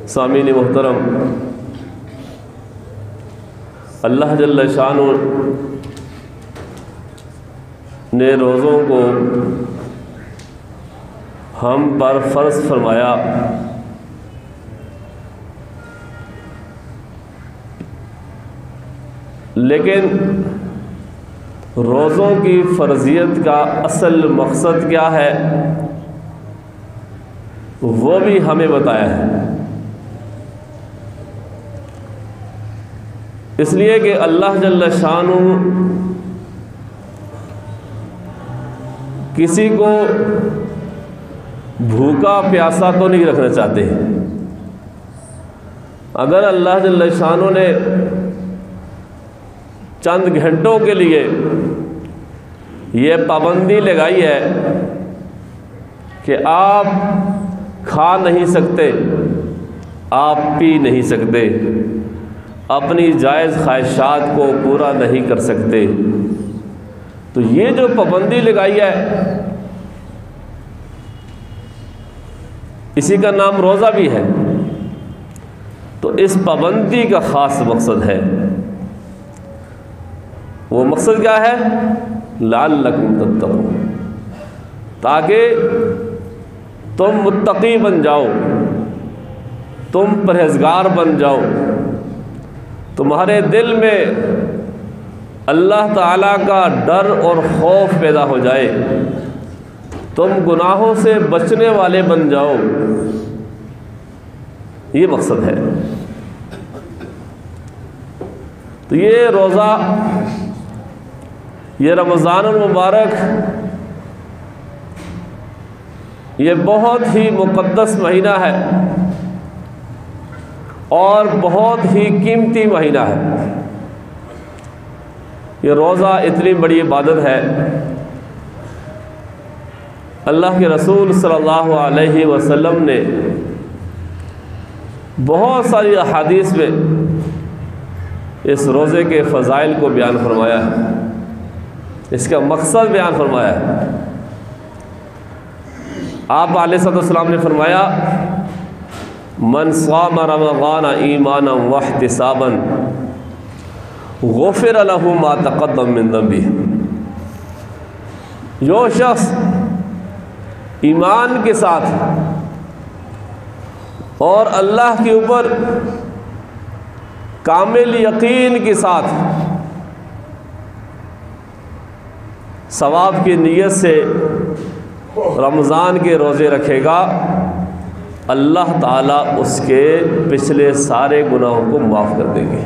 सामीन मोहतरम, अल्लाह जल्ल शानु ने रोज़ों को हम पर फ़र्ज़ फरमाया। लेकिन रोज़ों की फ़र्ज़ियत का असल मकसद क्या है वो भी हमें बताया है। इसलिए कि अल्लाह जल्ल शानु किसी को भूखा प्यासा तो नहीं रखना चाहते। अगर अल्लाह जल्ल शानु ने चंद घंटों के लिए ये पाबंदी लगाई है कि आप खा नहीं सकते, आप पी नहीं सकते, अपनी जायज़ ख्वाहिशात को पूरा नहीं कर सकते, तो ये जो पाबंदी लगाई है इसी का नाम रोज़ा भी है। तो इस पाबंदी का ख़ास मकसद है, वो मकसद क्या है? लअल्लकुम तत्तक़ून, ताकि तुम मुत्तक़ी बन जाओ, तुम परहेज़गार बन जाओ, तुम्हारे दिल में अल्लाह ताला का डर और खौफ पैदा हो जाए, तुम गुनाहों से बचने वाले बन जाओ। ये मकसद है। तो ये रोज़ा, ये रमज़ानुल मुबारक, ये बहुत ही मुक़द्दस महीना है और बहुत ही कीमती महीना है। ये रोज़ा इतनी बड़ी इबादत है। अल्लाह के रसूल सल्लल्लाहु अलैहि वसल्लम ने बहुत सारी अहादीस में इस रोज़े के फ़ज़ाइल को बयान फरमाया है, इसका मकसद बयान फरमाया है। आप अलैहिस्सलाम ने फरमाया, मन साम रमज़ान ईमानन व इहतिसाबन गुफ़िर लहू मा तक़द्दम मिन ज़ंबिही। जो शख्स ईमान के साथ और अल्लाह के ऊपर कामिल यकीन के साथ सवाब की नीयत से रमज़ान के रोज़े रखेगा, अल्लाह ताला उसके पिछले सारे गुनाहों को माफ़ कर देंगे।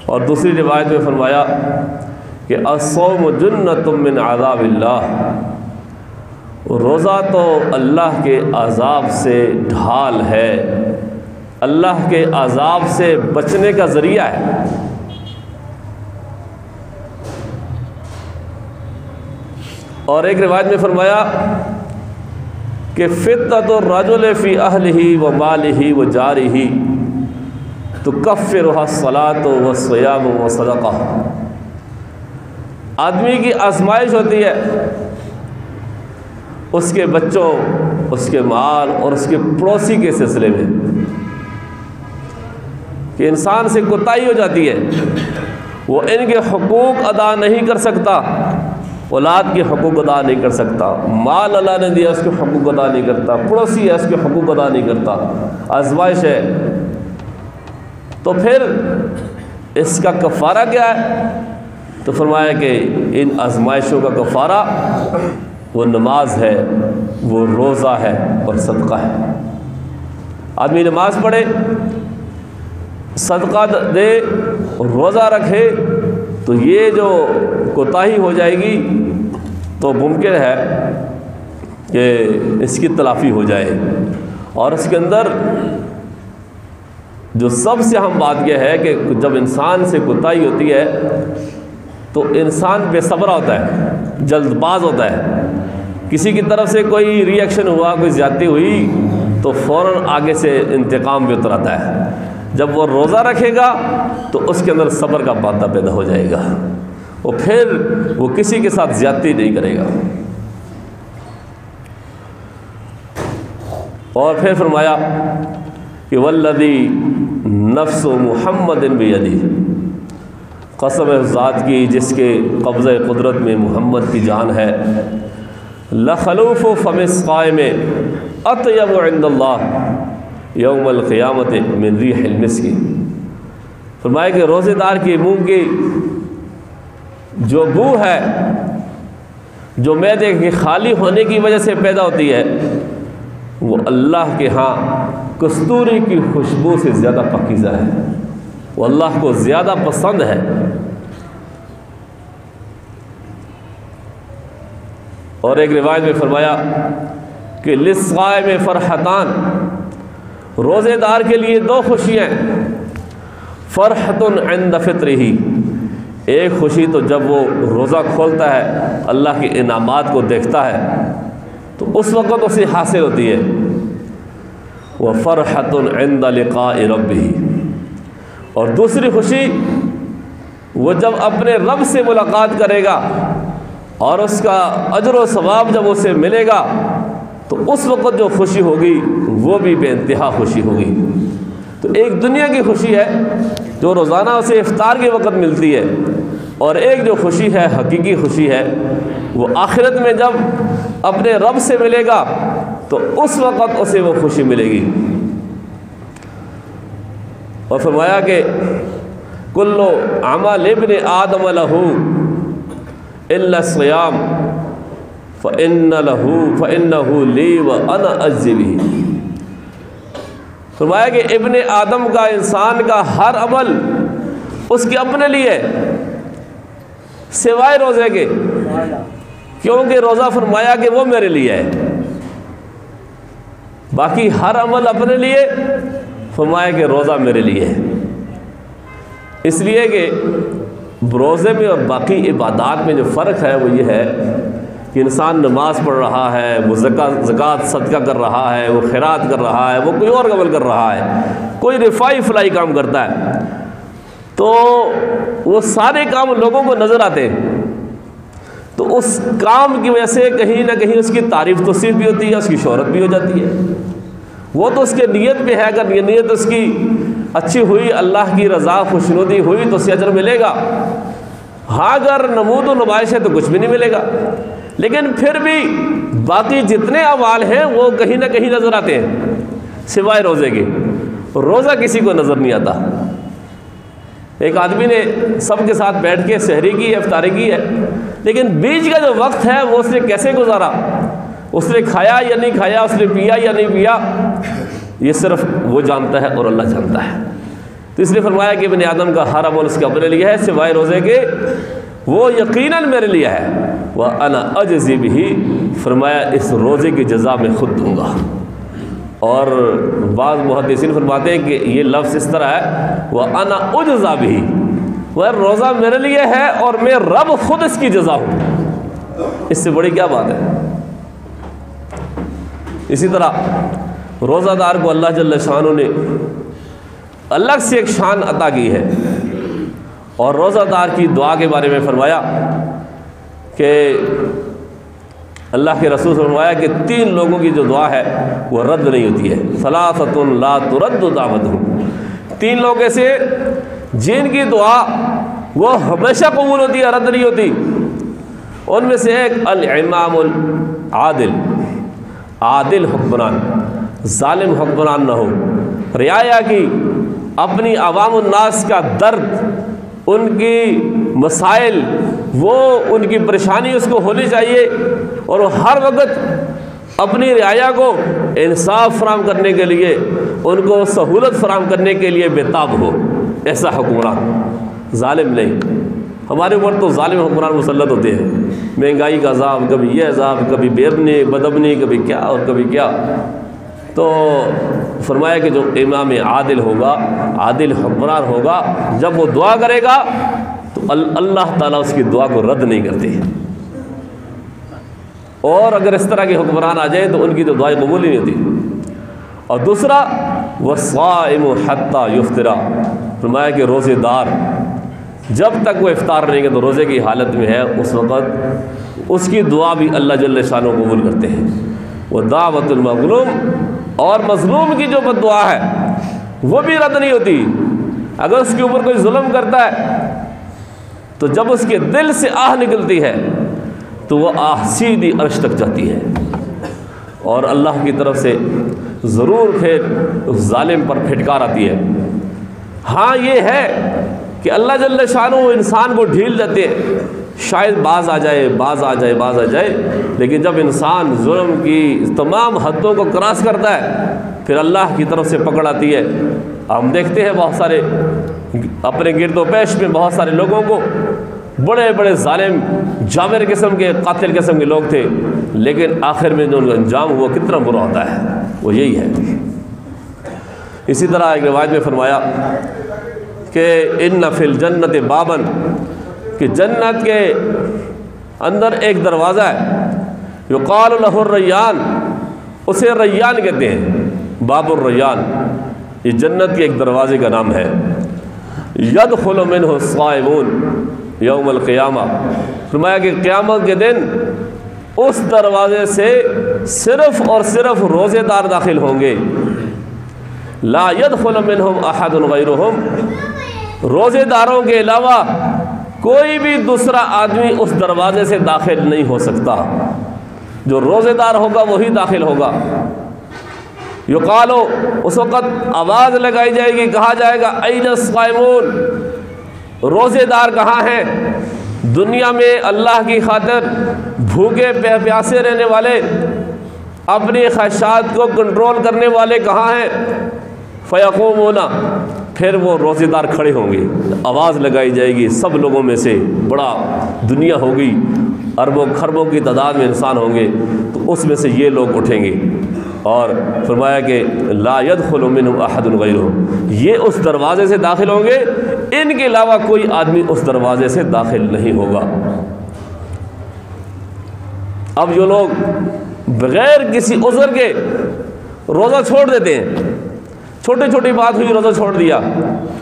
और दूसरी रिवायत में फरमाया कि अस्सौम जुन्नतुम मिन अज़ाबिल्लाह, रोज़ा तो अल्लाह के अज़ाब से ढाल है, अल्लाह के अज़ाब से बचने का ज़रिया है। और एक रिवायत में फरमाया कि फ़ित्नतुर रजुल फ़ी अहलिही व मालिही व जारिही तुकफ़्फ़िरुहा सलातो व सियाम व सदक़ा। आदमी की आजमाइश होती है उसके बच्चों, उसके माल और उसके पड़ोसी के सिलसिले में, कि इंसान से कोताही हो जाती है, वो इनके हुकूक अदा नहीं कर सकता, औलाद के हुकूक अदा नहीं कर सकता, माल अल्लाह ने दिया उसके हुकूक अदा नहीं करता, पड़ोसी है उसके हुकूक अदा नहीं करता, आजमाइश है। तो फिर इसका कफ़ारा क्या है? तो फरमाया कि इन आजमाइशों का कफ़ारा वो नमाज है, वो रोज़ा है और सदका है। आदमी नमाज पढ़े, सदका दे, रोज़ा रखे, तो ये जो कोताही हो जाएगी तो मुमकिन है कि इसकी तलाफ़ी हो जाए। और इसके अंदर जो सबसे अहम बात यह है कि जब इंसान से कोताही होती है तो इंसान बेसब्रा होता है, जल्दबाज होता है। किसी की तरफ से कोई रिएक्शन हुआ, कोई ज़्यादती हुई तो फ़ौरन आगे से इंतकाम भी उतर आता है। जब वो रोज़ा रखेगा तो उसके अंदर सब्र का मादा पैदा हो जाएगा, और फिर वो किसी के साथ ज़्यादती नहीं करेगा। और फिर फरमाया कि वल्लदी नफ्स मुहम्मदिन बियदी, कसम है उस ज़ात की जिसके कब्ज़े कुदरत में मोहम्मद की जान है, लखलूफ़ फ़मिस क़ाइम अतयब इंदल्लाह यौमल क़ियामत मिन रिहिल मिस्क। फरमाया कि रोज़ेदार के मुँह की जो बू है, जो मैदे के खाली होने की वजह से पैदा होती है, वो अल्लाह के यहाँ कस्तूरी की खुशबू से ज़्यादा पाकीज़ा है, वो अल्लाह को ज़्यादा पसंद है। और एक रिवायत में फरमाया कि लिस्साइम फ़रहतान, रोज़ेदार के लिए दो खुशियाँ, फ़रहतुन इंद फ़ित्रिही, एक खुशी तो जब वो रोज़ा खोलता है अल्लाह के इनामात को देखता है तो उस वक़्त उसे हासिल होती है, वह फ़रहतुन इंद लिक़ाइ रब्बिही, और दूसरी खुशी वो जब अपने रब से मुलाकात करेगा और उसका अजर व सवाब जब उसे मिलेगा तो उस वक़्त जो खुशी होगी वो भी बेइंतहा खुशी होगी। तो एक दुनिया की खुशी है जो रोज़ाना उसे इफ्तार के वक़्त मिलती है, और एक जो खुशी है हकीकी खुशी है वो आखिरत में जब अपने रब से मिलेगा तो उस वक़्त उसे वो खुशी मिलेगी। और फरमाया कि कुल्लु अमल इब्न आदम लहू इल्ला सियाम फ़इन्नहु ली व अना अज्ज़ी बिही। फरमाया कि इब्न आदम का, इंसान का हर अमल उसके अपने लिए सिवाय रोज़े के, क्योंकि रोज़ा फरमाया कि वो मेरे लिए है, बाकी हर अमल अपने लिए, फरमाया कि रोज़ा मेरे लिए है। इसलिए कि रोज़े में और बाकी इबादात में जो फ़र्क है वो ये है कि इंसान नमाज पढ़ रहा है, वो ज़कात सदका कर रहा है, वो खैरात कर रहा है, वो कोई और अमल कर रहा है, कोई रिफाई फलाई काम करता है, तो वो सारे काम लोगों को नज़र आते हैं, तो उस काम की वजह से कहीं ना कहीं उसकी तारीफ़ तो सिर्फ भी होती है, उसकी शोहरत भी हो जाती है। वो तो उसके नीयत में है, अगर ये नीयत उसकी अच्छी हुई, अल्लाह की रज़ा खुशनुदी हुई तो उसे अजर मिलेगा। हाँ, अगर नमूद व नुमाइश है तो कुछ भी नहीं मिलेगा। लेकिन फिर भी बाकी जितने अमाल हैं वो कहीं ना कहीं नज़र आते हैं सिवाय रोज़े के। रोज़ा किसी को नज़र नहीं आता। एक आदमी ने सबके साथ बैठ के सहरी की है, इफ्तारी की है, लेकिन बीच का जो वक्त है वो उसने कैसे गुजारा, उसने खाया या नहीं खाया, उसने पिया या नहीं पिया, ये सिर्फ वो जानता है और अल्लाह जानता है। तो इसलिए फरमाया कि इब्न आदम का हर अमल उसके अपने लिए है सिवाय रोज़े के, वो यकीनन मेरे लिए है। वह अना अजज़ी बिही, फरमाया इस रोज़े की जज़ा में खुद दूँगा। और बाज़ मुहद्दिसीन फरमाते हैं कि ये लफ्ज़ इस तरह है, वह अना उजज़ा बिही, वह रोज़ा मेरे लिए है और मैं रब खुद इसकी जज़ा हूँ। इससे बड़ी क्या बात है। इसी तरह रोज़ादार को अल्लाह जल्ल शान ने अलग से एक शान अता की है। और रोज़ादार की दुआ के बारे में फरमाया कि अल्लाह के रसूल फरमाया कि 3 लोगों की जो दुआ है वो रद्द नहीं होती है। सलासतुन ला तुरद्दु दावतुहुम, 3 लोग ऐसे जिनकी दुआ वो हमेशा कबूल होती है, रद्द नहीं होती। उनमें से एक अल इमामुल आदिल, आदिल हुक्मरान, जालिम हुक्मरान न हो, रियाया की, अपनी अवामुन्नास का दर्द, उनकी मसाइल, वो उनकी परेशानी उसको होनी चाहिए और वो हर वक्त अपनी रियाया को इंसाफ फराम करने के लिए, उनको सहूलत फराम करने के लिए बेताब हो, ऐसा हुक्मरान, जालिम नहीं। हमारे ऊपर तो जालिम हुक्मरान मुसल्लत होते हैं, महंगाई का अज़ाब, कभी ये अज़ाब, कभी बेरनी बदबनी, कभी क्या और कभी क्या। तो फरमाया कि जो इमाम आदिल होगा, आदिल हुक्मरान होगा, जब वो दुआ करेगा तो अल्लाह ताला उसकी दुआ को रद्द नहीं करते। और अगर इस तरह के हुक्मरान आ जाए तो उनकी तो दुआएं कबूल ही नहीं होती। और दूसरा वस्साइमु हत्ता युफ्तिरा, फरमाया कि रोज़ेदार जब तक वो इफ्तार नहीं तो रोज़े की हालत में है, उस वक़्त उसकी दुआ भी अल्लाह जल्ल शानो कबूल करते हैं। वह दावतुल मज़लूम और मजलूम की जो बद्दुआ है वो भी रद्द नहीं होती। अगर उसके ऊपर कोई जुल्म करता है तो जब उसके दिल से आह निकलती है तो वो आह सीधी अर्श तक जाती है और अल्लाह की तरफ से ज़रूर फिर उस जालिम पर फिटकार आती है। हाँ ये है कि अल्लाह जल्ल शानो इंसान को ढील देते हैं, शायद बाज आ जाए, बाज आ जाए, बाज आ जाए, लेकिन जब इंसान जुल्म की तमाम हदों को क्रॉस करता है फिर अल्लाह की तरफ से पकड़ आती है। हम देखते हैं बहुत सारे अपने गिरदोपेश में बहुत सारे लोगों को, बड़े बड़े जालिम जाबिर किस्म के कातिल किस्म के लोग थे, लेकिन आखिर में जो उनका अंजाम हुआ कितना बुरा होता है, वो यही है। इसी तरह एक रिवायत में फरमाया कि इन्ना फिल जन्नत बाबन, कि जन्नत के अंदर एक दरवाज़ा है, युक़ाल लहु रय्यान, उसे रय्यान कहते हैं, बाबुर रय्यान, ये जन्नत के एक दरवाज़े का नाम है। यदखुलु मिन्हु साइमून यौमल क़ियामा, फरमाया कि क़यामत के दिन उस दरवाज़े से सिर्फ़ और सिर्फ रोज़ेदार दाखिल होंगे। ला यदखुलु मिन्हुम अहदुन गैरुहुम, रोज़ेदारों के अलावा कोई भी दूसरा आदमी उस दरवाज़े से दाखिल नहीं हो सकता, जो रोज़ेदार होगा वही दाखिल होगा। युक़ालो, उस वक़्त आवाज़ लगाई जाएगी, कहा जाएगा ऐन साइमून, रोज़ेदार कहाँ हैं? दुनिया में अल्लाह की खातिर भूखे प्यासे रहने वाले, अपनी ख्वाहिशात को कंट्रोल करने वाले कहाँ हैं? फ़यक़ूमूना, फिर वो रोज़ेदार खड़े होंगे, आवाज़ लगाई जाएगी, सब लोगों में से बड़ा दुनिया होगी, अरबों खरबों की तादाद में इंसान होंगे, तो उसमें से ये लोग उठेंगे। और फरमाया कि ला यदखुलु मिन्हु अहदुन गैरुहु, ये उस दरवाज़े से दाखिल होंगे, इनके अलावा कोई आदमी उस दरवाज़े से दाखिल नहीं होगा। अब जो लोग बग़ैर किसी उज़्र के रोज़ा छोड़ देते हैं, छोटी छोटी बात हुई रोज़ा छोड़ दिया,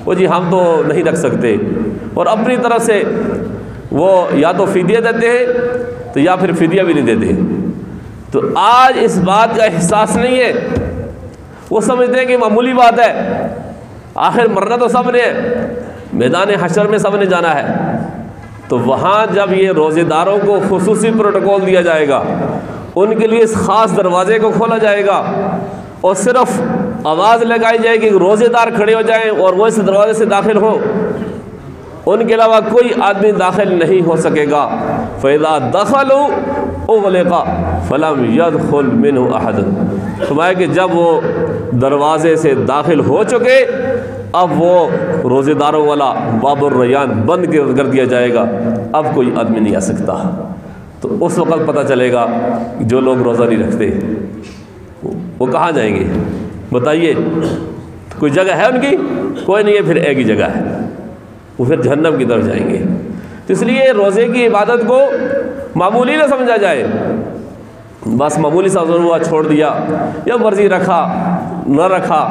वो जी हम तो नहीं रख सकते, और अपनी तरफ से वो या तो फ़िदिया देते हैं तो या फिर फ़िदिया भी नहीं देते, तो आज इस बात का एहसास नहीं है। वो समझते हैं कि मामूली बात है, आखिर मरना तो सब ने है, मैदान हशर में सब ने जाना है। तो वहाँ जब ये रोज़ेदारों को खुसूसी प्रोटोकॉल दिया जाएगा, उनके लिए इस ख़ास दरवाज़े को खोला जाएगा और सिर्फ आवाज़ लगाई जाएगी कि रोज़ेदार खड़े हो जाएं और वो इस दरवाज़े से दाखिल हो, उनके अलावा कोई आदमी दाखिल नहीं हो सकेगा। फ़इज़ा दख़लू उग़लिक़ा फ़लम यदख़ुल मिन्हु अहद, फरमाया कि जब वो दरवाज़े से दाखिल हो चुके, अब वो रोज़ेदारों वाला बाबुर रय्यान बंद कर दिया जाएगा, अब कोई आदमी नहीं आ सकता। तो उस वक़्त पता चलेगा कि जो लोग रोज़ा नहीं रखते वो कहाँ जाएंगे, बताइए? तो कोई जगह है उनकी? कोई नहीं है, फिर एक ही जगह है, वो फिर जहन्नम की तरफ जाएंगे। तो इसलिए रोज़े की इबादत को मामूली ना समझा जाए, बस मामूली सा हुआ छोड़ दिया या मर्ज़ी रखा न रखा।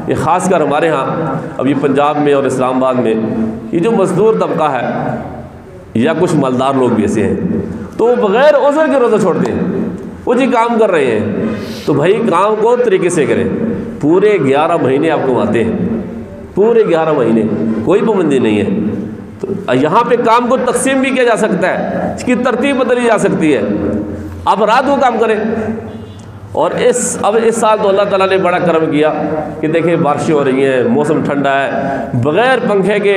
ये ख़ास कर हमारे यहाँ अब ये पंजाब में और इस्लामाबाद में ये जो मज़दूर तबका है या कुछ मालदार लोग भी ऐसे हैं, तो वो बग़ैर उज़्र के रोज़ा छोड़ते हैं। वो जी काम कर रहे हैं तो भाई काम को तरीके से करें, पूरे 11 महीने आपको आते हैं, पूरे 11 महीने कोई पाबंदी नहीं है। तो यहाँ पे काम को तकसीम भी किया जा सकता है, इसकी तरतीब बदली जा सकती है। आप रात को काम करें, और अब इस साल तो अल्लाह ताला ने बड़ा करम किया कि देखिए बारिशें हो रही हैं, मौसम ठंडा है, बग़ैर पंखे के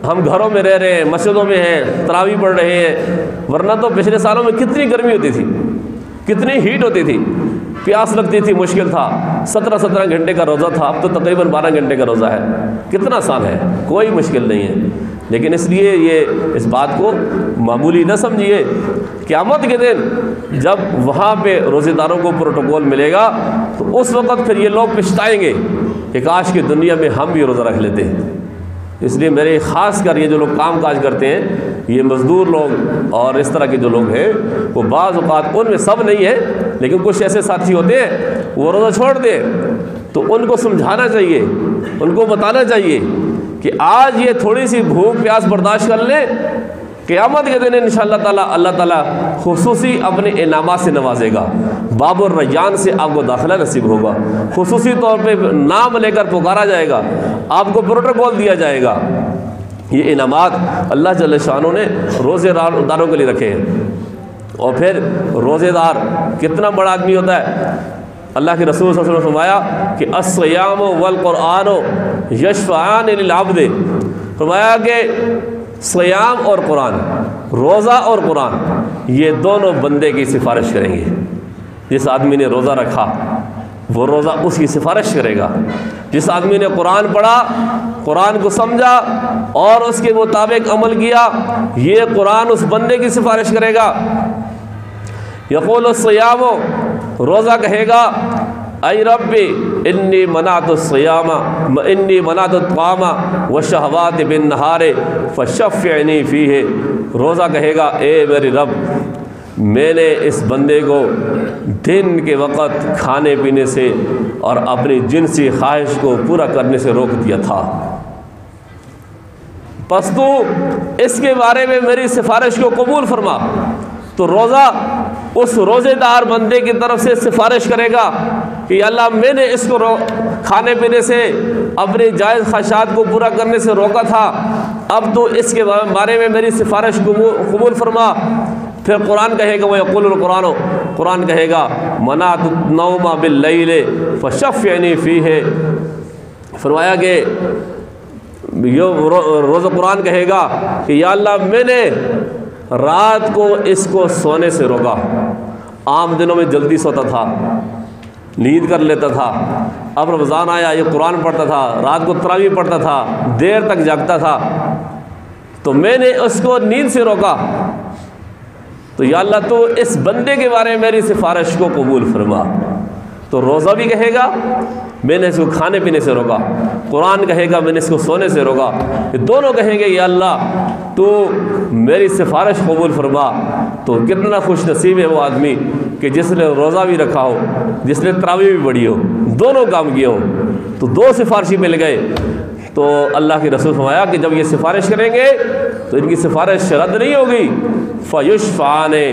हम घरों में रह रहे हैं, मस्जिदों में हैं, तरावी पढ़ रहे हैं। वरना तो पिछले सालों में कितनी गर्मी होती थी, कितनी हीट होती थी, प्यास लगती थी, मुश्किल था, 17-17 घंटे का रोज़ा था, अब तो तकरीबन 12 घंटे का रोज़ा है। कितना आसान है, कोई मुश्किल नहीं है। लेकिन इसलिए ये इस बात को मामूली न समझिए। क़यामत के दिन जब वहाँ पे रोज़ेदारों को प्रोटोकॉल मिलेगा तो उस वक़्त फिर ये लोग पछताएंगे कि काश की दुनिया में हम भी रोज़ा रख लेते हैं। इसलिए मेरे ख़ास कर ये जो लोग काम काज करते हैं, ये मज़दूर लोग और इस तरह के जो लोग हैं, वो बाज़ औक़ात, उनमें सब नहीं है लेकिन कुछ ऐसे साथी होते हैं वो रोज़ा छोड़ दें, तो उनको समझाना चाहिए, उनको बताना चाहिए कि आज ये थोड़ी सी भूख प्यास बर्दाश्त कर लें, क़यामत के दिन इंशाअल्लाह ताला अल्लाह ताला खुसूसी अपने इनामात से नवाजेगा, बाबुर रैयान से आपको दाखिला नसीब होगा। खुसूसी तौर पे नाम लेकर पुकारा जाएगा, आपको प्रोटोकॉल दिया जाएगा। ये इनामात अल्लाह जल्ल शानो ने रोज़ेदारों के लिए रखे हैं। और फिर रोज़ेदार कितना बड़ा आदमी होता है। अल्लाह के रसूल सल्लल्लाहु अलैहि वसल्लम ने फरमाया कि अस्सियाम वल कुरान यशफ़ाआन लिल अब्द, फरमाया कि सियाम और कुरान, रोज़ा और कुरान, ये दोनों बंदे की सिफारिश करेंगे। जिस आदमी ने रोज़ा रखा वो रोज़ा उसकी सिफारिश करेगा। जिस आदमी ने कुरान पढ़ा, कुरान को समझा और उसके मुताबिक अमल किया, ये कुरान उस बंदे की सिफारिश करेगा। यक़ूलु सियाम, रोज़ा कहेगा ऐ रब्बी इन्नी मनातु सियामा इन्नी मनातु त्वामा व शहवात बिन नहारे फशफ़्फ़िनी फ़ीहे। रोज़ा कहेगा ए मेरे रब, मैंने इस बंदे को दिन के वक़्त खाने पीने से और अपनी जिनसी ख्वाहिश को पूरा करने से रोक दिया था, बस तू इसके बारे में मेरी सिफारिश को कबूल फरमा। तो रोज़ा उस रोज़ेदार बंदे की तरफ से सिफारिश करेगा कि अल्लाह मैंने इसको खाने पीने से अपनी जायज़ ख्वाहिशात को पूरा करने से रोका था, अब तो इसके बारे में मेरी सिफारिश कबूल फरमा। फिर कुरान कहेगा वह यक़ूलुल कुरान, कुरान कहेगा मनातु नौमा बिल्लैल फशफ़्फ़िनी फ़ीहे। फरमाया कि रोज़ा कुरान कहेगा कि या अल्लाह मैंने रात को इसको सोने से रोका। आम दिनों में जल्दी सोता था, नींद कर लेता था, अब रमज़ान आया ये कुरान पढ़ता था, रात को तरावी पढ़ता था, देर तक जागता था, तो मैंने उसको नींद से रोका। तो या अल्लाह तो इस बंदे के बारे में मेरी सिफारिश को कबूल फरमा। तो रोज़ा भी कहेगा मैंने इसको खाने पीने से रोका, कुरान कहेगा मैंने इसको सोने से रोका। ये दोनों कहेंगे या अल्लाह तो मेरी सिफारिश कबूल फरमा। तो कितना खुश नसीब है वो आदमी कि जिसने रोज़ा भी रखा हो, जिसने तरावी भी पढ़ी हो, दोनों काम किए हो। तो दो सिफारिशी मिल गए। तो अल्लाह के रसूल फरमाया कि जब ये सिफारिश करेंगे तो इनकी सिफारिश रद्द नहीं होगी, फ़युशफ़ाने,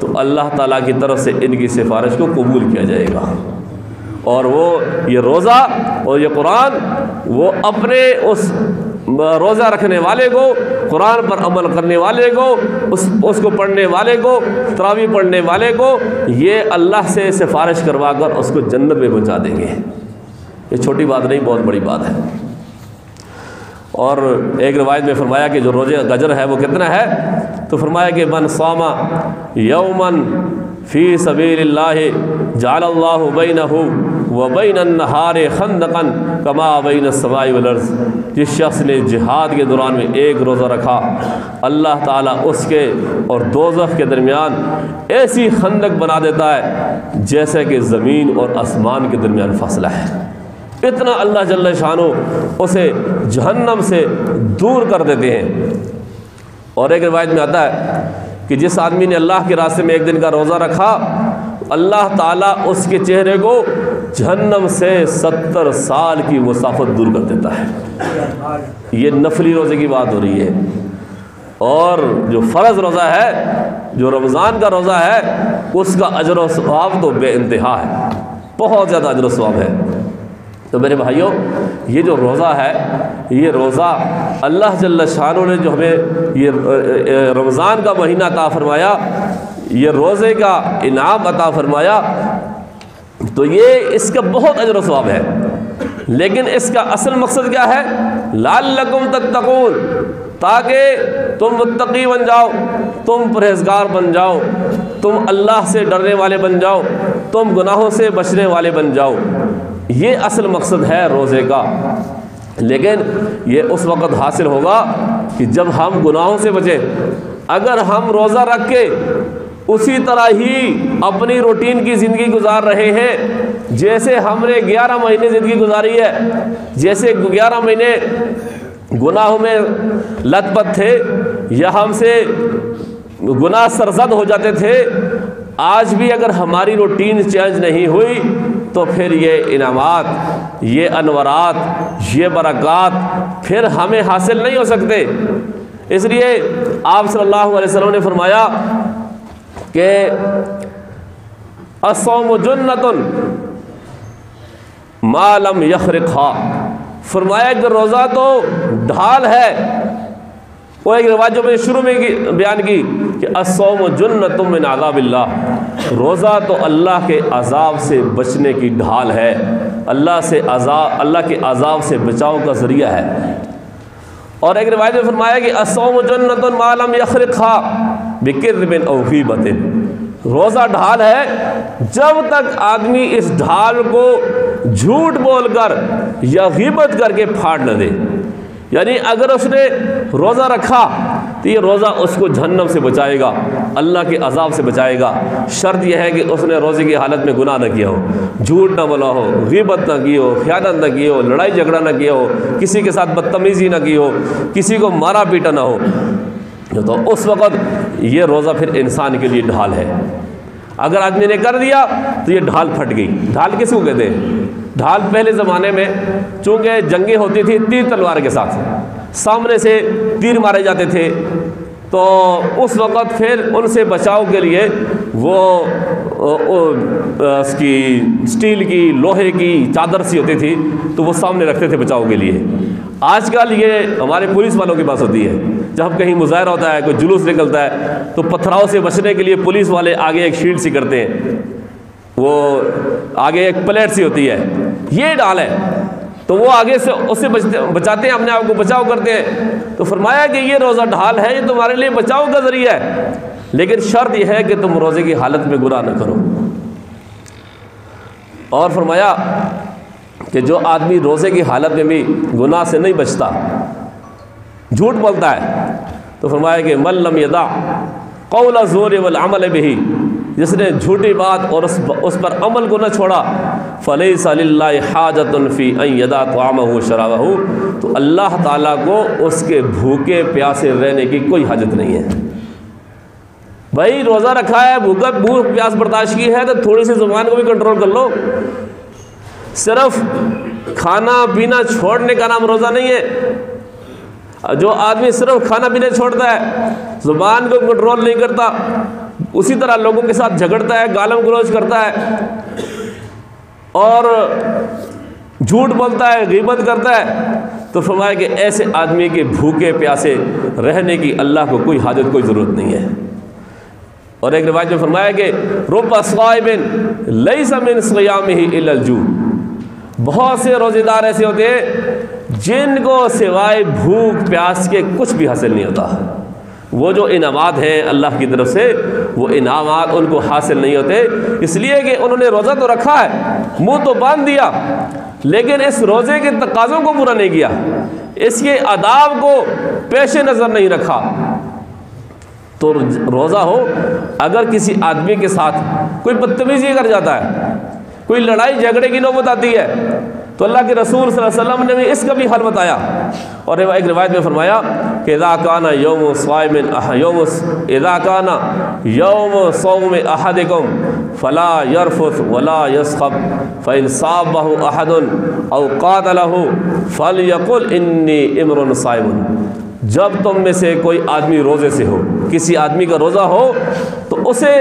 तो अल्लाह ताला की तरफ से इनकी सिफारिश को कबूल किया जाएगा। और वो ये रोज़ा और ये कुरान वो अपने उस रोज़ा रखने वाले को, कुरान पर अमल करने वाले को, उसको पढ़ने वाले को, तरावी पढ़ने वाले को, ये अल्लाह से सिफारिश करवा कर उसको जन्नत में पहुँचा देंगे। ये छोटी बात नहीं, बहुत बड़ी बात है। और एक रिवायत में फरमाया कि जो रोज़े गजर है वो कितना है, तो फरमाया कि मन सामा यौमन फ़ी सबीलिल्लाहि जअलल्लाहु बैनहु व बैनन नहारि खंदकन कमा बैन अस्समाई वल अर्ज़। जिस शख्स ने जिहाद के दौरान में एक रोज़ा रखा, अल्लाह ताला उसके और दोज़ख के दरमियान ऐसी खंदक बना देता है जैसे कि ज़मीन और आसमान के दरमियान फासला है। इतना अल्लाह जल्ल शानो उसे जहन्नम से दूर कर देते हैं। और एक रिवायत में आता है कि जिस आदमी ने अल्लाह के रास्ते में एक दिन का रोज़ा रखा, अल्लाह ताला उसके चेहरे को जहन्नम से 70 साल की मुसाफत दूर कर देता है। ये नफली रोज़े की बात हो रही है। और जो फ़र्ज़ रोज़ा है, जो रमज़ान का रोज़ा है, उसका अजर व सवाब तो बेइंतहा है, बहुत ज़्यादा अजर व सवाब है। तो मेरे भाइयों, ये जो रोज़ा है, ये रोज़ा अल्लाह जल्ल शानो ने जो हमें ये रमज़ान का महीना अता फरमाया, ये रोज़े का इनाम अता फरमाया, तो ये इसका बहुत अजर सवाब है। लेकिन इसका असल मकसद क्या है? लअल्लकुम तत्तकून, ताकि तुम मुत्तकी बन जाओ, तुम परहेज़गार बन जाओ, तुम अल्लाह से डरने वाले बन जाओ, तुम गुनाहों से बचने वाले बन जाओ। ये असल मकसद है रोज़े का। लेकिन ये उस वक़्त हासिल होगा कि जब हम गुनाहों से बचें। अगर हम रोज़ा रख के उसी तरह ही अपनी रूटीन की ज़िंदगी गुजार रहे हैं जैसे हमने 11 महीने ज़िंदगी गुजारी है, जैसे 11 महीने गुनाहों में लथपथ थे या हमसे गुनाह सरज़द हो जाते थे, आज भी अगर हमारी रूटीन चेंज नहीं हुई तो फिर ये इनामात, ये अनवरात, ये बरक़ात फिर हमें हासिल नहीं हो सकते। इसलिए आप सल्लल्लाहु अलैहि वसल्लम ने फरमाया कि अस्सौम जुन्नतुन मा लम यखरिक़हा, फरमाया कि रोज़ा तो ढाल है। वो एक रिवायत जो मैंने शुरू में बयान की कि अस्सौम जुन्नतुम मिन अज़ाबिल्लाह, रोज़ा तो अल्लाह के अज़ाब से बचने की ढाल है, अल्लाह के अज़ाब से बचाव का ज़रिया है। और एक रिवायत में फरमाया कि अस्सौम जुन्नतुन मा लम यखरिक़हा बिकिज़्बिन औ ग़ीबतिन, रोज़ा ढाल है जब तक आदमी इस ढाल को झूठ बोलकर या ग़ीबत करके फाड़ न दे। यानी अगर उसने रोज़ा रखा तो ये रोज़ा उसको जहन्नम से बचाएगा, अल्लाह के अज़ाब से बचाएगा। शर्त यह है कि उसने रोज़े की हालत में गुनाह न किया हो, झूठ ना बोला हो, ग़ीबत ना की हो, ख़यानत न की हो, लड़ाई झगड़ा ना किया हो, किसी के साथ बदतमीज़ी ना की हो, किसी को मारा पीटा ना हो, तो उस वक़्त ये रोज़ा फिर इंसान के लिए ढाल है। अगर आदमी ने कर दिया तो ये ढाल फट गई। ढाल किसको कहते हैं? ढाल पहले ज़माने में चूँकि जंगें होती थी तीर तलवार के साथ, सामने से तीर मारे जाते थे, तो उस वक़्त फिर उनसे बचाव के लिए वो उसकी स्टील की लोहे की चादर सी होती थी, तो वो सामने रखते थे बचाव के लिए। आजकल ये हमारे पुलिस वालों के पास होती है, जब कहीं मुजाहरा होता है, कोई जुलूस निकलता है, तो पथराव से बचने के लिए पुलिस वाले आगे एक शील्ड सी करते हैं, वो आगे एक प्लेट सी होती है, ये ढाल है, तो वो आगे से उससे बचाते हैं, अपने आप को बचाव करते हैं। तो फरमाया कि ये रोज़ा ढाल है, ये तुम्हारे लिए बचाव का ज़रिया है, लेकिन शर्त यह है कि तुम रोज़े की हालत में गुनाह न करो। और फरमाया कि जो आदमी रोज़े की हालत में भी गुनाह से नहीं बचता, झूठ बोलता है, तो फरमाया कि मन लम यदा कौल ज़ूर वल अमल बिही, जिसने झूठी बात और उस पर अमल को न छोड़ा, फ़लैसा लिल्लाहि हाजतुन फ़ी अन यदा तआमहु शराबहु, तो अल्लाह ताला को उसके भूखे प्यासे रहने की कोई हाजत नहीं है। भाई रोज़ा रखा है, भूख प्यास बर्दाश्त की है, तो थोड़ी सी ज़ुबान को भी कंट्रोल कर लो। सिर्फ खाना पीना छोड़ने का नाम रोज़ा नहीं है। जो आदमी सिर्फ खाना पीना छोड़ता है, ज़ुबान को कंट्रोल नहीं करता, उसी तरह लोगों के साथ झगड़ता है, गालम गलौज करता है और झूठ बोलता है, ग़ीबत करता है, तो फरमाया कि ऐसे आदमी के भूखे प्यासे रहने की अल्लाह को कोई हाजत, कोई ज़रूरत नहीं है। और एक रिवायत में फरमाया कि रुब्बा स्वाइबिन लैसा मिन सियामिही इल्लल जू, बहुत से रोज़ेदार ऐसे होते हैं जिनको सिवाय भूख प्यास के कुछ भी हासिल नहीं होता। वो जो इनामात हैं अल्लाह की तरफ से, वो इनामात उनको हासिल नहीं होते, इसलिए कि उन्होंने रोज़ा तो रखा है, मुंह तो बांध दिया, लेकिन इस रोज़े के तकाज़ों को पूरा नहीं किया, इसके आदाब को पेश नज़र नहीं रखा। तो रोज़ा हो, अगर किसी आदमी के साथ कोई बदतमीज़ी कर जाता है, कोई लड़ाई झगड़े की नौबत आती है, तो अल्लाह के रसूल सल्लल्लाहु अलैहि वसल्लम ने भी इसका भी हल बताया। और एक रिवायत में फरमाया कि इज़ा काना यौम स्वाइमिन इज़ा काना यौम सौम अहदिकुम फ़ला यरफुस वला यसखब फ़इन साबहु अहदुन औ क़ातलहु फ़लयक़ुल इन्नी इम्रुन साइमुन। जब तुम में से कोई आदमी रोज़े से हो, किसी आदमी का रोज़ा हो, तो उसे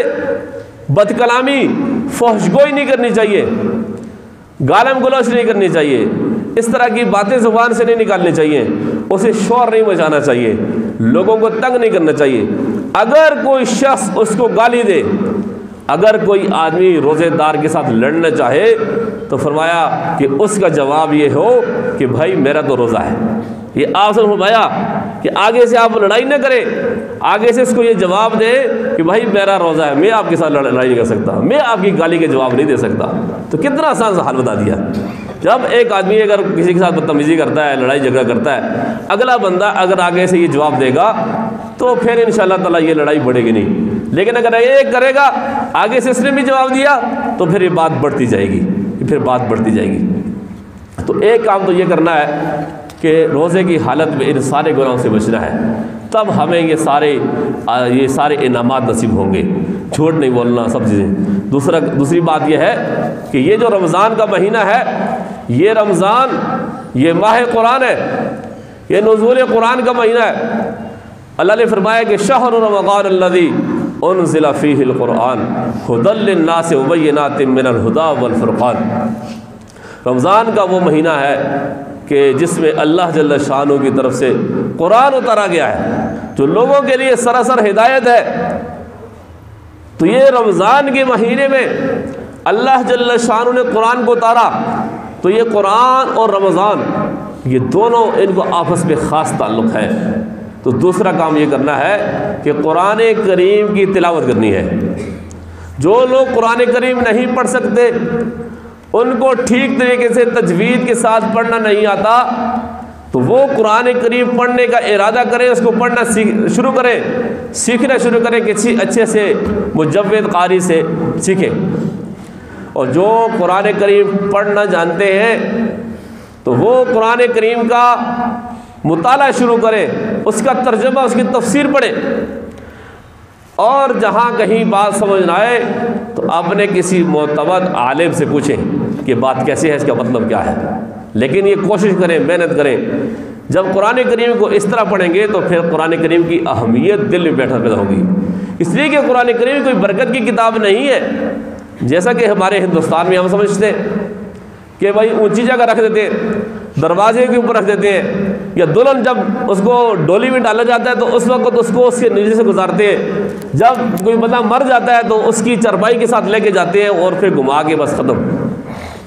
बदकलामी फहशगोई नहीं करनी चाहिए, गालम गलौज नहीं करनी चाहिए, इस तरह की बातें ज़ुबान से नहीं निकालनी चाहिए, उसे शोर नहीं मचाना चाहिए, लोगों को तंग नहीं करना चाहिए। अगर कोई शख्स उसको गाली दे, अगर कोई आदमी रोज़ेदार के साथ लड़ना चाहे, तो फरमाया कि उसका जवाब ये हो कि भाई मेरा तो रोज़ा है। ये आपसे फरमाया कि आगे से आप लड़ाई न करें, आगे से इसको ये जवाब दे कि भाई मेरा रोज़ा है, मैं आपके साथ लड़ाई नहीं कर सकता, मैं आपकी गाली के जवाब नहीं दे सकता। तो कितना आसान सा हाल बता दिया। जब एक आदमी अगर किसी के साथ बदतमीज़ी करता है, लड़ाई झगड़ा करता है, अगला बंदा अगर आगे से ये जवाब देगा, तो फिर इंशाअल्लाह ताला ये लड़ाई बढ़ेगी नहीं। लेकिन अगर ये करेगा, आगे से इसने भी जवाब दिया, तो फिर ये बात बढ़ती जाएगी, फिर बात बढ़ती जाएगी। तो एक काम तो ये करना है कि रोज़े की हालत में इन सारे गुनाहों से बचना है, तब हमें ये सारे इनामात नसीब होंगे। झूठ नहीं बोलना, सब चीज़ें। दूसरी बात यह है कि ये जो रमज़ान का महीना है, ये रमज़ान, ये माह कुरान है, ये नुज़ूल कुरान का महीना है। अल्लाह ने फरमाया कि शहर रमज़ान अल्लज़ी उनज़िला फ़ीहिल क़ुरआन हुदल लिन्नास व बय्यिनातिम मिनल हुदा वल फ़ुरक़ान। रमज़ान का वो महीना है कि जिसमें अल्लाह जल्ल शानहू की तरफ से कुरान उतारा गया है जो लोगों के लिए सरासर हिदायत है। तो ये रमज़ान के महीने में अल्लाह जल्ल शानहू ने कुरान को उतारा, तो ये कुरान और रमज़ान ये दोनों इनको आपस में ख़ास ताल्लुक़ है। तो दूसरा काम ये करना है कि कुरान करीम की तिलावत करनी है। जो लोग कुरान करीम नहीं पढ़ सकते, उनको ठीक तरीके से तजवीद के साथ पढ़ना नहीं आता, तो वो कुरान करीम पढ़ने का इरादा करें, उसको पढ़ना शुरू करें, सीखना शुरू करें, किसी अच्छे से मुजव्विद कारी से सीखें। और जो कुरान करीम पढ़ना जानते हैं तो वो कुरान करीम का मुताला शुरू करें, उसका तर्जुमा, उसकी तफसीर पढ़ें। और जहाँ कहीं बात समझ ना आए तो अपने किसी मोतबर आलिम से पूछें कि बात कैसी है, इसका मतलब क्या है। लेकिन ये कोशिश करें, मेहनत करें। जब कुरान करीम को इस तरह पढ़ेंगे तो फिर कुरान करीम की अहमियत दिल में बैठा पैदा होगी। इसलिए कि कुरान करीम कोई बरकत की किताब नहीं है। जैसा कि हमारे हिंदुस्तान में हम समझते हैं कि भाई ऊंची जगह रख देते हैं, दरवाजे के ऊपर रख देते हैं, या दुल्हन जब उसको डोली में डाला जाता है तो उस वक्त उसको उसके नीचे से गुजारते हैं। जब कोई बंदा मर जाता है तो उसकी चरपाई के साथ लेके जाते हैं और फिर घुमा के बस ख़त्म।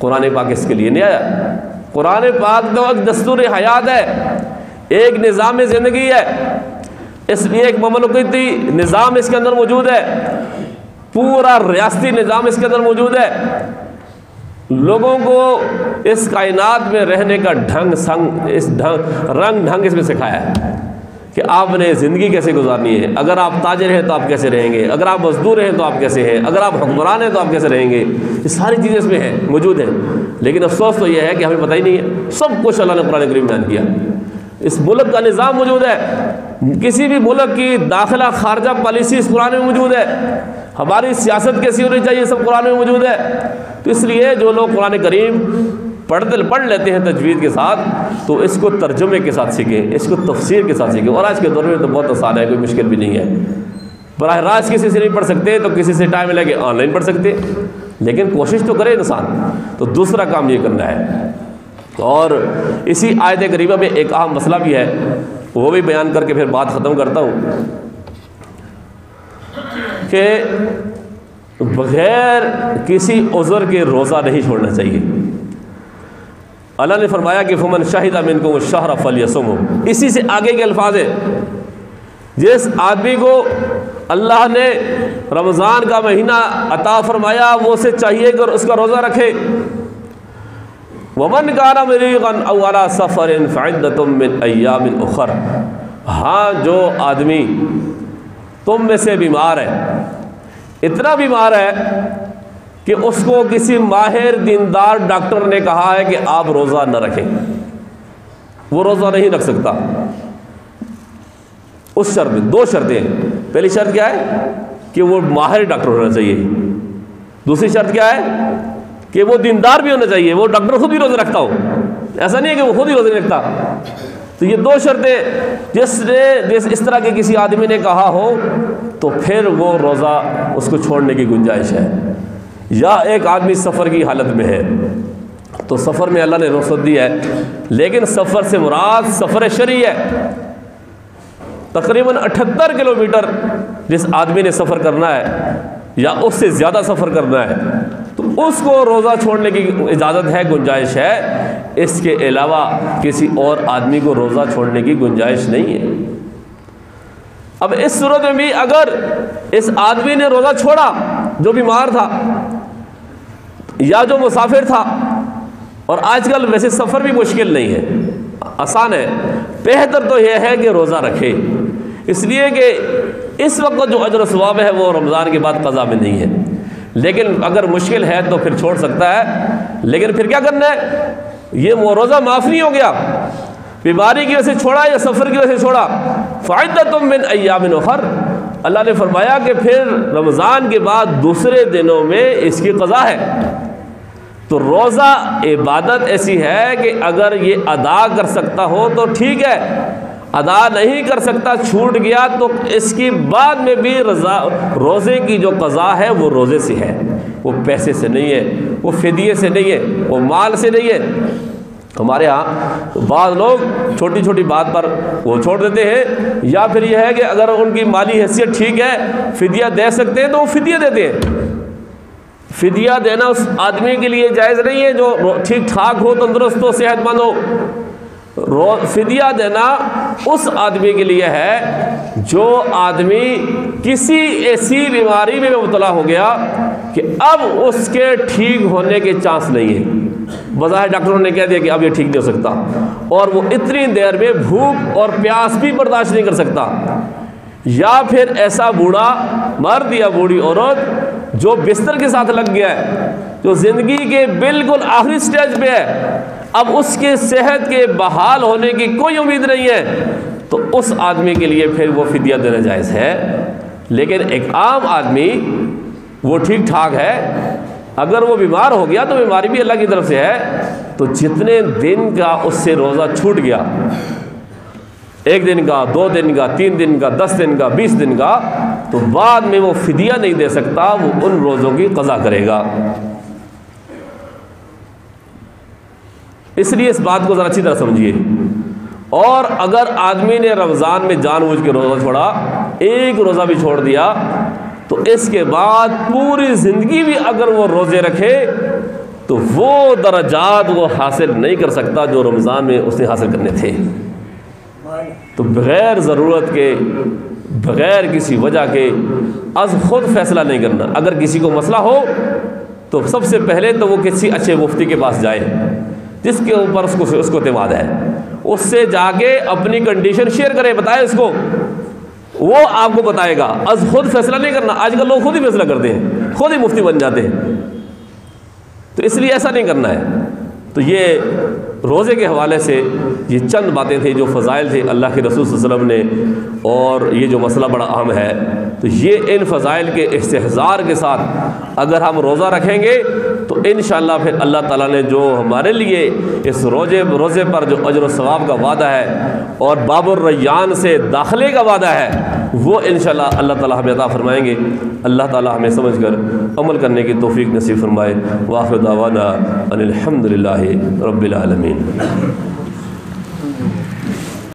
कुरान पाक इसके लिए नहीं आया। कुरान पाक तो एक दस्तूर हयात है, एक निज़ाम ज़िंदगी है। इसलिए एक ममलकती निज़ाम इसके अंदर मौजूद है, पूरा रियासती निज़ाम इसके अंदर मौजूद है। लोगों को इस कायनात में रहने का रंग ढंग इसमें सिखाया है कि आपने ज़िंदगी कैसे गुजारनी है। अगर आप ताजिर हैं तो आप कैसे रहेंगे, अगर आप मजदूर हैं तो आप कैसे हैं, अगर आप हुक्मरान हैं तो आप कैसे रहेंगे। ये सारी चीज़ें इसमें हैं, मौजूद हैं। लेकिन अफसोस तो यह है कि हमें पता ही नहीं है। सब कुछ अल्लाह ने कुरान करीम में बयान किया। इस मुल्क का निज़ाम मौजूद है, किसी भी मुल्क की दाखिला खारजा पॉलिसी इस कुरान में मौजूद है, हमारी सियासत कैसी होनी चाहिए सब कुरान में मौजूद है। तो इसलिए जो लोग कुरान करीम पढ़ लेते हैं तजवीद के साथ, तो इसको तर्जुमे के साथ सीखें, इसको तफसीर के साथ सीखें। और आज के दौर में तो बहुत आसान है, कोई मुश्किल भी नहीं है। बराह रास्त किसी से नहीं पढ़ सकते तो किसी से टाइम लगे ऑनलाइन पढ़ सकते, लेकिन कोशिश तो करे इंसान। तो दूसरा काम ये करना है। और इसी आयत करीमा में एक अहम मसला भी है, वो भी बयान करके फिर बात ख़त्म करता हूँ कि बग़ैर किसी उज़्र के रोज़ा नहीं छोड़ना चाहिए। अल्लाह ने फरमाया कि फमन शाहिदा मिनकुम शहर फलयसुमहु। इसी से आगे के अल्फाज हैं, जिस आदमी को अल्लाह ने रमज़ान का महीना अता फरमाया वो उसे चाहिए कि उसका रोज़ा रखे। वमन काना मरीज़न औ अला सफ़रिन फ़इद्दतुम मिन अय्यामिन उख़र। हाँ, जो आदमी तुम में से बीमार है, इतना बीमार है कि उसको किसी माहिर दीनदार डॉक्टर ने कहा है कि आप रोज़ा न रखें, वो रोज़ा नहीं रख सकता। उस शर्त में दो शर्तें हैं। पहली शर्त क्या है कि वो माहिर डॉक्टर होना चाहिए। दूसरी शर्त क्या है कि वो दीनदार भी होना चाहिए, वो डॉक्टर खुद भी रोज़ा रखता हो। ऐसा नहीं है कि वो खुद ही रोज़ा नहीं रखता। तो ये दो शर्तें जिस इस तरह के किसी आदमी ने कहा हो तो फिर वो रोज़ा उसको छोड़ने की गुंजाइश है। या एक आदमी सफ़र की हालत में है, तो सफ़र में अल्लाह ने रुख़्सत दी है, लेकिन सफ़र से मुराद सफ़र शरई है। तकरीबन 78 किलोमीटर जिस आदमी ने सफ़र करना है या उससे ज़्यादा सफ़र करना है, तो उसको रोज़ा छोड़ने की इजाज़त है, गुंजाइश है। इसके अलावा किसी और आदमी को रोज़ा छोड़ने की गुंजाइश नहीं है। अब इस सूरत में भी अगर इस आदमी ने रोज़ा छोड़ा जो बीमार था या जो मुसाफिर था, और आजकल वैसे सफ़र भी मुश्किल नहीं है, आसान है, बेहतर तो यह है कि रोज़ा रखे, इसलिए कि इस वक्त जो अजर सवाब है वो रमज़ान के बाद क़ज़ा में नहीं है। लेकिन अगर मुश्किल है तो फिर छोड़ सकता है। लेकिन फिर क्या करना है, ये वो रोज़ा माफ़ नहीं हो गया, बीमारी की वजह से छोड़ा या सफ़र की वजह से छोड़ा। फ़इद्दतुम मिन अय्यामिन उख़र, अल्लाह ने फरमाया कि फिर रमज़ान के बाद दूसरे दिनों में इसकी क़ज़ा है। तो रोज़ा इबादत ऐसी है कि अगर ये अदा कर सकता हो तो ठीक है, अदा नहीं कर सकता, छूट गया, तो इसकी बाद में भी रोज़े की जो क़ज़ा है वो रोज़े से है, वो पैसे से नहीं है, वो फ़िदिये से नहीं है, वो माल से नहीं है। हमारे यहाँ बाद लोग छोटी छोटी बात पर वो छोड़ देते हैं, या फिर यह है कि अगर उनकी माली हैसियत ठीक है, फ़िदिया दे सकते हैं तो वो फ़िदिया देते हैं। फ़िदिया देना उस आदमी के लिए जायज़ नहीं है जो ठीक ठाक हो, तंदुरुस्त हो, सेहतमंद हो। फ़िदिया देना उस आदमी के लिए है जो आदमी किसी ऐसी बीमारी में मुब्तला हो गया कि अब उसके ठीक होने के चांस नहीं है। बज़ाहिर डॉक्टरों ने कह दिया कि अब ये ठीक नहीं हो सकता, और वो इतनी देर में भूख और प्यास भी बर्दाश्त नहीं कर सकता। या फिर ऐसा बूढ़ा मर्द या बूढ़ी औरत जो बिस्तर के साथ लग गया है, जो ज़िंदगी के बिल्कुल आखिरी स्टेज पे है, अब उसके सेहत के बहाल होने की कोई उम्मीद नहीं है, तो उस आदमी के लिए फिर वो फ़िदिया देना जायज़ है। लेकिन एक आम आदमी वो ठीक ठाक है, अगर वो बीमार हो गया तो बीमारी भी अल्लाह की तरफ से है, तो जितने दिन का उससे रोज़ा छूट गया, 1 दिन का, 2 दिन का, 3 दिन का, 10 दिन का, 20 दिन का, तो बाद में वो फ़िदिया नहीं दे सकता, वो उन रोज़ों की क़ज़ा करेगा। इसलिए इस बात को ज़रा अच्छी तरह समझिए। और अगर आदमी ने रमज़ान में जानबूझ के रोज़ा छोड़ा, एक रोज़ा भी छोड़ दिया, तो इसके बाद पूरी ज़िंदगी भी अगर वो रोज़े रखे तो वो दर्जात वो हासिल नहीं कर सकता जो रमज़ान में उसने हासिल करने थे। तो बग़ैर ज़रूरत के, बग़ैर किसी वजह के अज़ ख़ुद फ़ैसला नहीं करना। अगर किसी को मसला हो तो सबसे पहले तो वो किसी अच्छे मुफ्ती के पास जाए जिसके ऊपर उसको एतमाद है, उससे जाके अपनी कंडीशन शेयर करे, बताए उसको, वो आपको बताएगा। अज़ खुद फैसला नहीं करना। आजकल लोग खुद ही फैसला करते हैं, खुद ही मुफ्ती बन जाते हैं, तो इसलिए ऐसा नहीं करना है। तो ये रोज़े के हवाले से ये चंद बातें थी जो फ़ज़ाइल थे अल्लाह के रसूल सल्लल्लाहु अलैहि वसल्लम ने, और ये जो मसला बड़ा अहम है, तो ये इन फ़ज़ाइल के इस्तेहज़ार के साथ अगर हम रोज़ा रखेंगे तो इंशाअल्लाह फिर अल्लाह ताला ने जो हमारे लिए इस रोज़े पर जो अजर व सवाब का वादा है और बाबुर रय्यान से दाखिले का वादा है, वो इंशाअल्लाह अल्लाह ताला हमें अता फ़रमाएंगे। अल्लाह ताला हमें समझकर अमल करने की तौफ़ीक़ नसीब फ़रमाए। व आख़िर दावाना अनिल हम्दुलिल्लाहि रब्बिल आलमीन।